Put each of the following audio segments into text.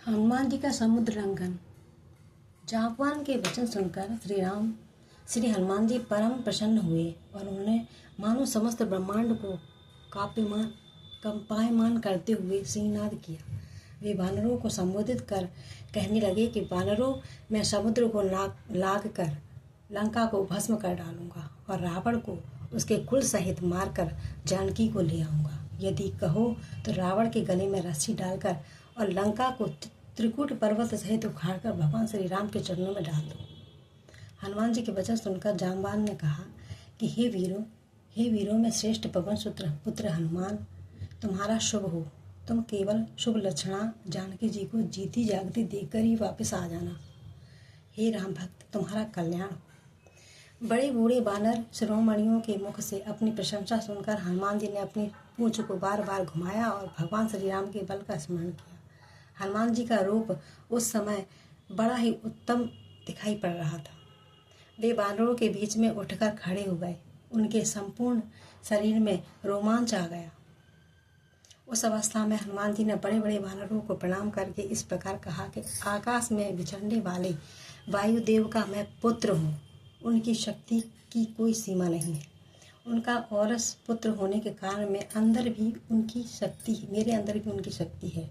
हनुमान जी का समुद्र लंघन। जांबवान के वचन सुनकर श्री हनुमान जी परम प्रसन्न हुए और उन्होंने मानो समस्त ब्रह्मांड को कंपायमान करते हुए सिंहनाद किया। वे वानरों को संबोधित कर कहने लगे कि वानरों, मैं समुद्र को लाग कर लंका को भस्म कर डालूंगा और रावण को उसके कुल सहित मारकर जानकी को ले आऊंगा। यदि कहो तो रावण के गले में रस्सी डालकर और लंका को त्रिकूट पर्वत सहित उखाड़कर भगवान श्री राम के चरणों में डाल दो। हनुमान जी के वचन सुनकर जांबवान ने कहा कि हे वीरों में श्रेष्ठ पवन पुत्र हनुमान, तुम्हारा शुभ हो। तुम केवल शुभ लक्षणा जानकी जी को जीती जागती देखकर ही वापस आ जाना। हे राम भक्त, तुम्हारा कल्याण हो। बड़े बूढ़े बानर शिरोमणियों के मुख से अपनी प्रशंसा सुनकर हनुमान जी ने अपनी पूंछ को बार बार घुमाया और भगवान श्री राम के बल का स्मरण किया। हनुमान जी का रूप उस समय बड़ा ही उत्तम दिखाई पड़ रहा था। वे बानरों के बीच में उठकर खड़े हो गए। उनके संपूर्ण शरीर में रोमांच आ गया। उस अवस्था में हनुमान जी ने बड़े बड़े बानरों को प्रणाम करके इस प्रकार कहा कि आकाश में विचरने वाले वायुदेव का मैं पुत्र हूँ। उनकी शक्ति की कोई सीमा नहीं है। उनका औरस पुत्र होने के कारण मेरे अंदर भी उनकी शक्ति है।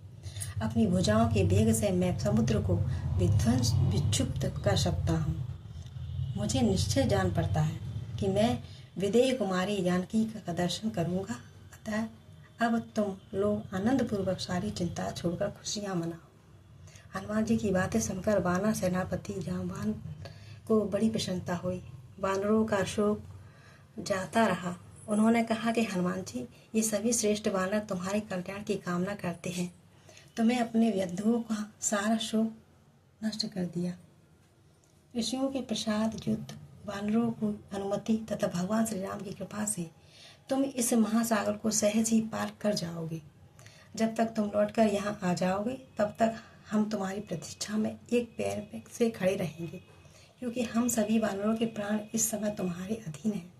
अपनी भुजाओं के वेग से मैं समुद्र को विक्षुब्ध कर सकता हूँ। मुझे निश्चय जान पड़ता है कि मैं विदेह कुमारी जानकी का दर्शन करूँगा। अतः अब तुम लोग आनंद पूर्वक सारी चिंता छोड़कर खुशियाँ मनाओ। हनुमान जी की बातें सुनकर वानर सेनापति जांबवान को बड़ी प्रसन्नता हुई। वानरों का शोक जाता रहा। उन्होंने कहा कि हनुमान जी, ये सभी श्रेष्ठ वानर तुम्हारे कल्याण की कामना करते हैं। तुम्हें अपने व्यधुओं का सारा शोक नष्ट कर दिया। ऋषियों के प्रसाद युक्त वानरों को अनुमति तथा भगवान श्री राम की कृपा से तुम इस महासागर को सहज ही पार कर जाओगे। जब तक तुम लौटकर यहाँ आ जाओगे तब तक हम तुम्हारी प्रतीक्षा में एक पैर से खड़े रहेंगे, क्योंकि हम सभी वानरों के प्राण इस समय तुम्हारे अधीन हैं।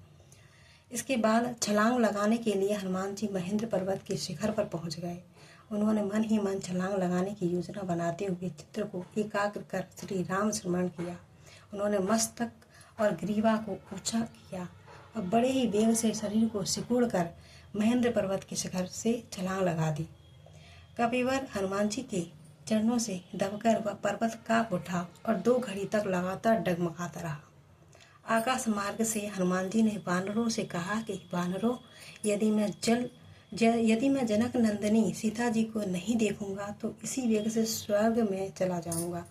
इसके बाद छलांग लगाने के लिए हनुमान जी महेंद्र पर्वत के शिखर पर पहुँच गए। उन्होंने मन ही मन छलांग लगाने की योजना बनाते हुए चित्त को एकाग्र कर श्री राम स्मरण किया। उन्होंने मस्तक और ग्रीवा को ऊंचा किया और बड़े ही वेग से शरीर को सिकोड़कर महेंद्र पर्वत के शिखर से छलांग लगा दी। कपिवर हनुमान जी के चरणों से दबकर वह पर्वत कांप उठा और 2 घड़ी तक लगातार डगमगाता रहा। आकाश मार्ग से हनुमान जी ने वानरों से कहा कि वानरों, यदि मैं जनक नंदिनी सीता जी को नहीं देखूंगा तो इसी वेग से स्वर्ग में चला जाऊंगा।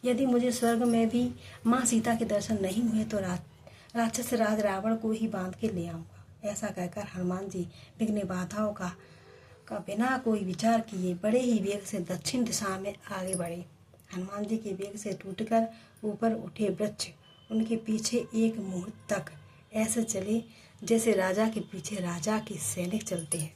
यदि मुझे स्वर्ग में भी माँ सीता के दर्शन नहीं हुए तो राक्षस राज रावण को ही बांध के ले आऊंगा। ऐसा कहकर हनुमान जी विघ्न बाधाओं का बिना कोई विचार किए बड़े ही वेग से दक्षिण दिशा में आगे बढ़े। हनुमान जी के वेग से टूटकर ऊपर उठे वृक्ष उनके पीछे एक मुहूर्त तक ऐसे चले जैसे राजा के पीछे राजा के सैनिक चलते हैं।